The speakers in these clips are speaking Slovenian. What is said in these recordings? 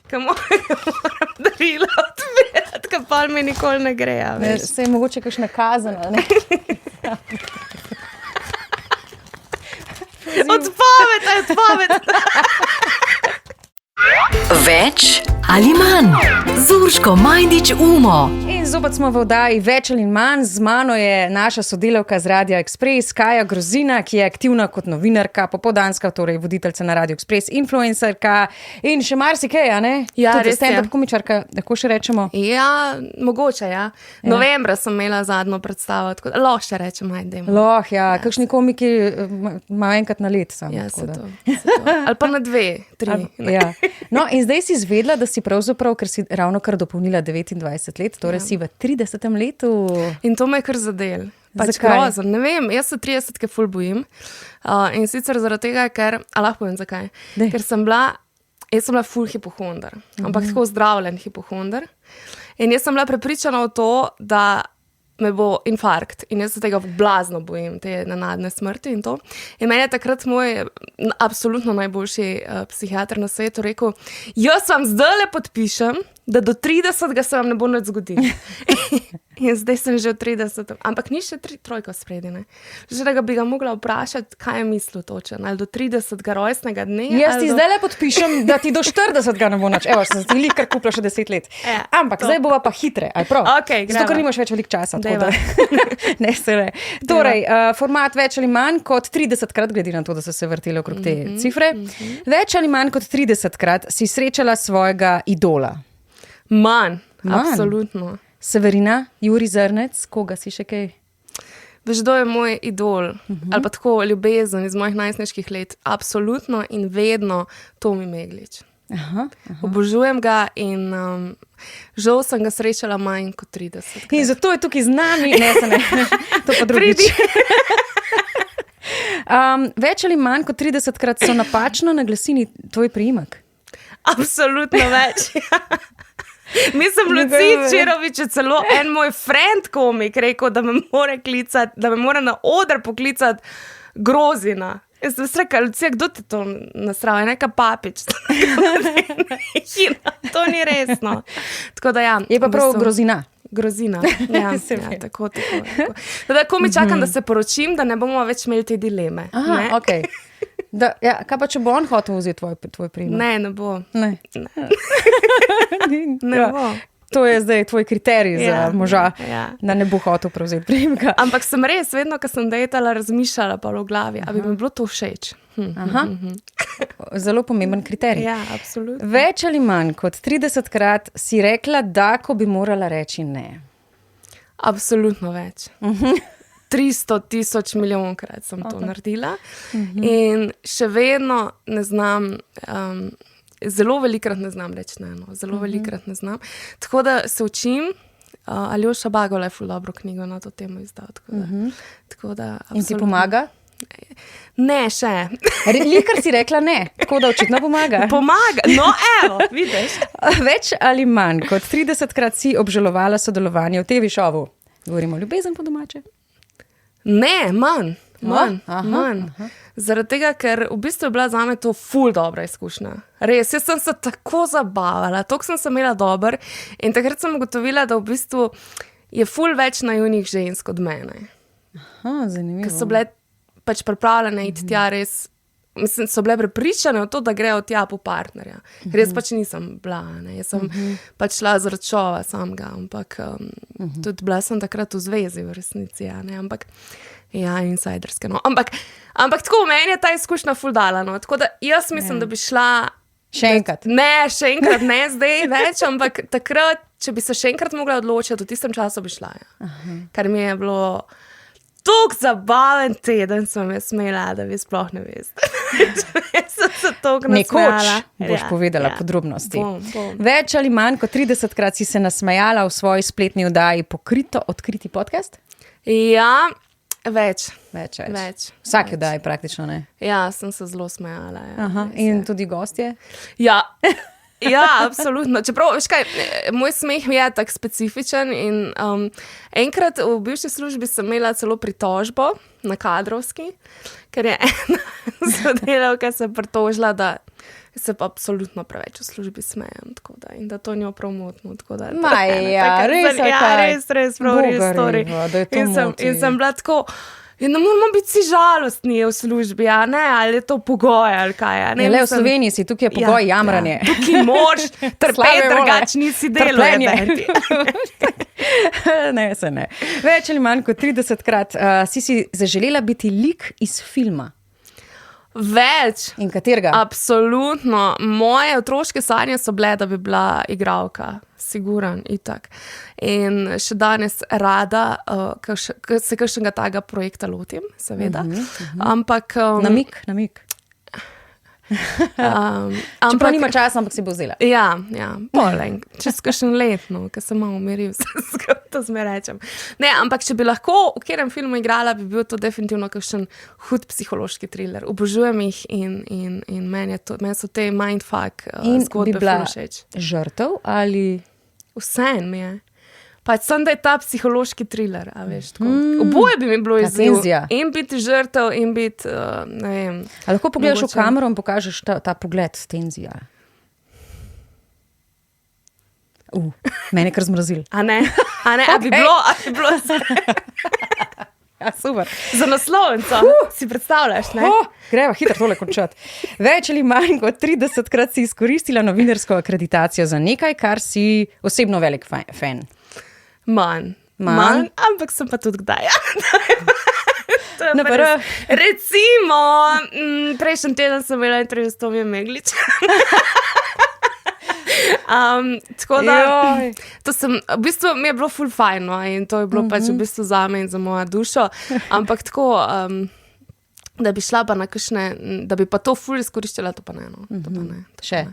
Kaj moram darila odpirati, kaj pa mi nikoli ne gre. Se je mogoče kakšna kazana, ne? Odpoved. Več ali manj z Urško Majdič Umo. In zopet smo v oddaji Več ali manj. Z mano je naša sodelavka z Radia Express, Kaja Grozina, ki je aktivna kot novinarka, popoldanska, torej voditeljca na Radio Express, influencerka in še marsikaj, a ne? Ja, tudi res je. stand-up komičarka, tako še rečemo. Ja, mogoče, ja. Novembra sem imela zadnjo predstavo, tako da lahko še rečem, ajdemo. Kakšni komiki imajo enkrat na let samo. Ja, tako se da. to. Ali pa na 2, 3. Ja. No, in zdaj si izvedela, da si pravzaprav, ker si ravno kar dopolnila 29 let, torej si v 30. letu. In to me je kar zadel. Pač Zakaj? grozno. Ne vem, jaz se 30-ke ful bojim. In sicer zaradi tega, ker, lahko povem zakaj. Dej. Ker sem bila ful hipohonder, ampak tako zdravljen hipohonder. In jaz sem bila prepričana v to, da me bo infarkt in jaz se tega blazno bojim, te nenadne smrti in to. In meni je takrat moj absolutno najboljši psihiater na svetu rekel, jaz vam zdajle podpišem, da do 30. se vam ne bo nič zgodilo. In zdaj sem že v 30. Ampak ni še trojka spredi, ne. Že da bi ga mogla vprašati, kaj je mislil točen, ali do 30. rojstnega dne. Jaz ti zdaj le podpišem, da ti do 40. ne bo nič. Evo, sem ti lih kar kupila še 10 let. Ja, Ampak zdaj bova pa hitre, aj prav? Okej, Zato, greva. ker nimaš več veliko časa. Dajva. Ne, se ne. Torej, format več ali manj kot 30-krat, glede na to, da so se vrtele okrog te cifre. Več ali manj kot 30-krat si srečala svojega idola. Manj, Manj? absolutno. Severina, Juri Zrnec, koga si še kaj? Veš, kdo je moj idol, ali pa tako ljubezen iz mojih najstniških let. Absolutno in vedno Tomi Meglič. Aha. Obožujem ga in žal sem ga srečala manj kot 30. In zato je tukaj z nami. Ne, se ne. To pa drugič. Več ali manj kot 30-krat so napačno naglasili tvoj priimek. Absolutno več. Mislim, Lucij Čirović je celo en moj friend komik rekel, da me mora klicati, da me mora na oder poklicati Grozina. Jaz sem rekla, Lucija, kdo te to nasrava? Je neka Papič. To ni resno. Tako da ja. Je pa v prav bistvu- Grozina. Grozina. Ja, Se ja ve. tako. Da komaj čakam, da se poročim, da ne bomo več imeli te dileme. Aha, ne? okej. Ja, kaj pa, če bo on hotel vzeti tvoj priimek? Ne bo. Ne. Ne Ja. bo. To je zdaj tvoj kriterij za Ja, moža, ja. da ne bo hotel prevzeti priimka. Ampak sem res vedno, ko sem dejtala, razmišljala pa v glavi, a bi mi bilo to všeč. Aha. Zelo pomemben kriterij. Ja, absolutno. Več ali manj kot 30-krat si rekla, da ko bi morala reči ne. Absolutno več. 300 000 milijonkrat sem to naredila. In še vedno ne znam, zelo velikrat ne znam reči ne. No. Zelo velikrat ne znam. Tako da se učim. Aljoša Bagola je ful dobro knjigo na to temo izdal. Tako da In ti absolutno. pomaga? Ne, še. Likar si rekla ne, tako da očitno pomaga. Pomaga. No, evo, vidiš. Več ali manj kot 30-krat si obžalovala sodelovanje v TV-šovu. Govorimo o ljubezen po domače. Ne, manj. Aha. Zaradi tega, ker v bistvu je bila zame to ful dobra izkušnja. Res, jaz sem se tako zabavala, toliko sem se imela dober in takrat sem ugotovila, da v bistvu je ful več naivnih žensk od mene. Aha, zanimivo. Ker so bile pač pripravljene iti tja res, mislim, so bile prepričane v to, da grejo tja po partnerja. Ker jaz pač nisem bila, ne. Jaz sem pač šla zaradi šova samega, ampak tudi bila sem takrat v zvezi v resnici, ja, ne, ampak ja, insiderske, no. Ampak tako, meni je ta izkušnja ful dala, no. Tako da jaz mislim, da bi šla Še enkrat. Ne, še enkrat ne zdaj več, ampak takrat, če bi se še enkrat mogla odločiti, v tistem času bi šla. Ja. Kar mi je bilo toliko zabaven teden, sem jaz smela, da vi sploh ne veste. Jaz sem se toliko nasmejala. Nekoč boš povedala podrobnosti. Bom. Več ali manj kot 30-krat si se nasmejala v svoji spletni oddaji Pokrito odkriti podcast? Ja, več. Več. Vsak oddaji praktično, ne? Ja, sem se zelo smejala. Ja, Aha. res, In ja. tudi gostje? Ja. Ja, absolutno. Čeprav, veš kaj, moj smeh je tak specifičen in enkrat v bivši službi sem imela celo pritožbo na kadrovski, ker je ena sodelavka se pritožila, da Se pa absolutno preveč v službi smejem, tako da, in da to njo promotno. Res, story. In sem bila tako, ne moramo biti si žalostni v službi, ali je to pogoj, ali kaj. Ne, le v Sloveniji si, tukaj je pogoj jamranje. Tukaj moraš trpeti, drugače nisi delati. Ne, se ne. Več ali manj kot 30-krat si zaželela biti lik iz filma. Več. In katerega? Absolutno. Moje otroške sanje so bile, da bi bila igralka. Siguran, itak. In še danes rada se kakšnega takega projekta lotim, seveda. Ampak... Namik. Čeprav nima časa, ampak si bo vzela. Ja, čez kakšen let, ker sem malo umiril, to zme rečem. Ne, ampak če bi lahko v katerem filmu igrala, bi bil to definitivno kakšen hud psihološki thriller. Obožujem jih in meni so te mindfuck zgodbe ful všeč. Žrtev ali... Vseeno mi je. Pač sem, da je ta psihološki thriller, a veš, tako. Oboje bi mi bilo izziv. In biti žrtev, in biti, ne vem. A lahko pogledaš v kamero in pokažeš ta pogled s tenzija? Mene kar zmrazil. A ne? A bi bilo... Ja, super. Za naslovnico si predstavljaš, ne? Greva hitro tole končati. Več ali manj kot 30-krat si izkoristila novinarsko akreditacijo za nekaj, kar si osebno velik fan. Manj, ampak sem pa tudi kdaj. Recimo, prejšnji teden sem imela intervju s Tomijem Megličem. Tako da, to sem, v bistvu mi je bilo ful fajn, in to je bilo pač v bistvu zame in za mojo dušo, ampak tako, da bi šla pa na kakšne, da bi pa to ful izkoriščala, to pa ne, to pa ne. Še.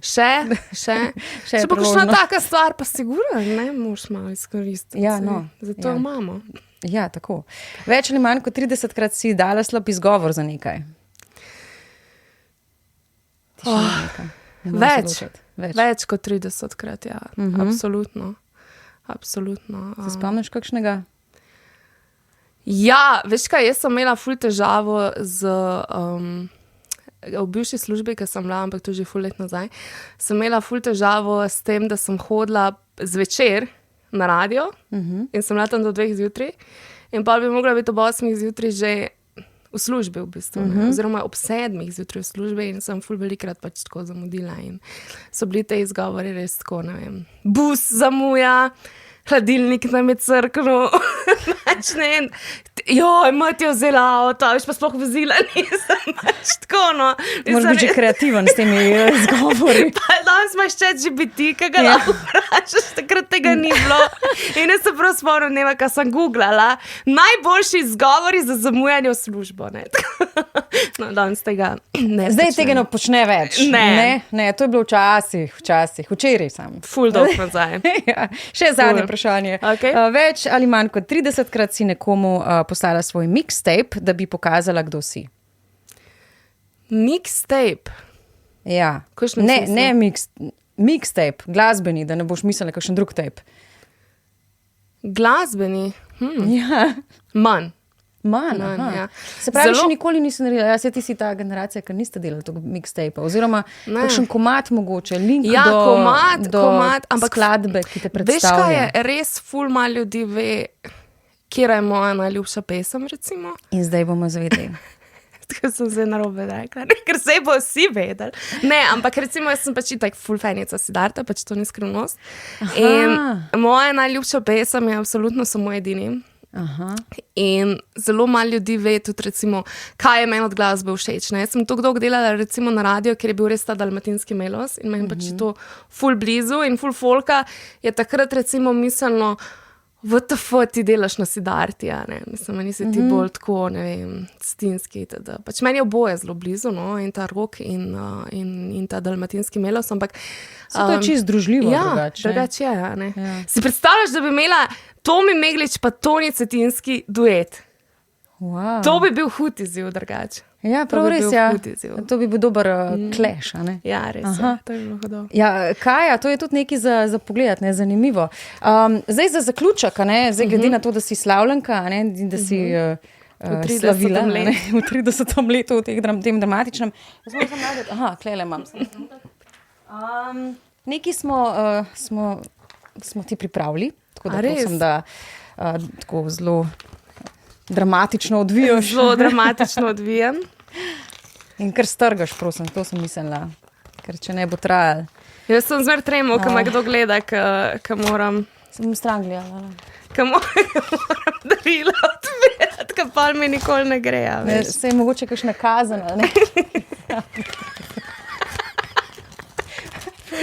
Če pa kakšna taka stvar, pa sigurno, ne, moraš malo izkoristiti. Ja, zato imamo. Ja, tako. Več ali manj kot 30-krat si dala slab izgovor za nekaj. Več kot 30-krat, ja. Absolutno. Se spomniš kakšnega? Ja, veš kaj, jaz sem imela ful težavo v bivši službi, ker sem bila, ampak to že ful let nazaj, sem imela ful težavo s tem, da sem hodila zvečer na radio in sem bila tam do 2 zjutraj in pa bi mogla biti ob 8 zjutraj že v službi v bistvu, oziroma ob 7 zjutraj v službi in sem ful velikrat pač tako zamudila in so bili te izgovori res tako, ne vem, bus zamuja, hladilnik nam je crknil, pač ne vem, Mati je vzela avto, veš pa sploh vozila nisem, pač tako, Moraš biti že kreativen s temi izgovori. Pa danes imaš ChatGPT, kaj ga lahko vprašaš, takrat tega ni bilo. In jaz se prav spomnim, ne vem, kaj sem googlala, najboljši izgovori za zamujanje v službo, ne. Danes tega ne. Zdaj tega ne počne več. Ne, to je bilo včasih, včeraj sam. Ful dolg nazaj. Ja, še zadnje vprašanje. Okay. Več ali manj kot 30-krat si nekomu poslala svoj mixtape, da bi pokazala, kdo si. Mixtape? Ja. Ne mixtape, glasbeni, da ne boš mislila kakšen drug tape. Glasbeni? Ja. Manj, ja. Se pravi, še nikoli nisem naredila. Ti si ta generacija, ker niste delali tog mixtape, oziroma kakšen komad mogoče, link do skladbe, ki te predstavlja. Veš, kaj je res ful malo ljudi ve, kjera je moja najljubša pesem, recimo. In zdaj bomo zvedeli. Tako sem zdaj narobe rekla, ker se bo vsi vedeli. Ne, ampak recimo jaz sem pač itak ful fanica Siddharta, pač to ni skrivnost. In moja najljubša pesem je absolutno Samo edini. In zelo malo ljudi ve tudi recimo, kaj je meni od glasbe všeč. Jaz sem tako dolgo delala recimo na radio, ker je bil res ta dalmatinski melos in meni pač je to ful blizu in ful folka je takrat recimo miselno, WTF ti delaš na Siddharti, ne? Mislim, meni se ti bolj tako, ne vem, stinski, teda. Pač meni je oboje zelo blizu, in ta rock in ta dalmatinski melos, ampak... To je čisto združljivo drugače. Ja, drugače je, ne. Ja. Si predstavljaš, da bi imela Tomi Meglič pa Toni Cetinski duet? Wow. To bi bil hud izziv drugače. Ja, prav res, ja. To bi bil dober clash, a ne? Ja, res, to bi bilo hodov. Ja, Kaja, to je tudi nekaj za pogledati, ne, zanimivo. Zdaj za zaključek, ne, zdaj glede na to, da si slavljenka, ne, da si slavila v 30. letu v tem dramatičnem. Aha, klele imam. Nekaj smo ti pripravili, tako da prosim, da tako zelo dramatično odvijaš. Zelo dramatično odvijam. In kar strgaš, prosim, to sem mislila, ker če ne bo trajalo. Jaz sem zmer tremo, ko me kdo gleda, ko moram. Sem stran gledala. Ko moram darila odpirati, ko pa mi nikoli ne gre. Se je mogoče kakšna kazen, ali ne?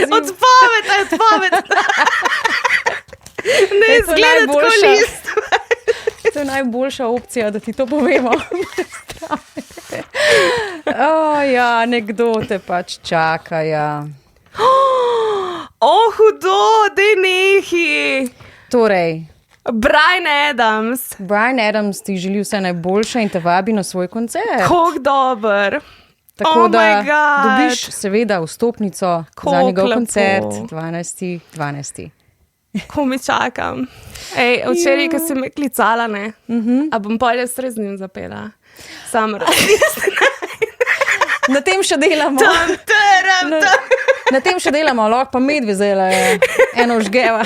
Odpoved. Ne izgleda tako list. To je najboljša opcija, da ti to povemo. Ja, nekdo te pač čaka, ja. Hudo, dej nehi. Torej, Bryan Adams ti želi vse najboljše in te vabi na svoj koncert. Kako dober. Tako da dobiš seveda vstopnico za njegov koncert 12.12. Ko mi čakam. Včeraj, ko si me klicala, ne? A bom polje s njim zapela. Sam Na tem še delamo. Na tem še delamo, lahko pa medve zela je eno žgeva.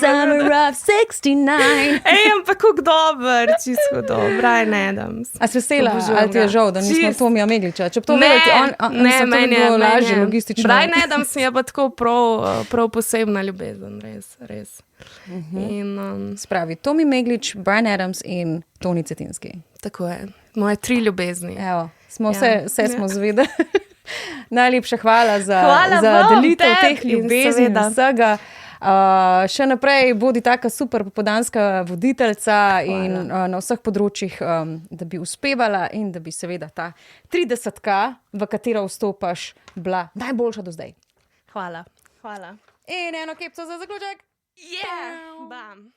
Summer of 69. Ampak kako dober, čisto dober, Bryan Adams. A si vesela, ali ti je žal, da nismo Tomija Megliča? Ne, meni je lažje logistično. Bryan Adams mi je pa tako prav posebna ljubezen, res. Spravi, Tomi Meglič, Bryan Adams in Toni Cetinski. Tako je, moje 3 ljubezni. Evo, vse smo zvedeli. Najlepša hvala za delitev teh ljubezni in vsega. Še naprej bodi taka super popoldanska voditeljca in na vseh področjih, da bi uspevala in da bi seveda ta 30-ka, v katero vstopaš, bila najboljša do zdaj. Hvala. In eno kepco za zaključek. Bam.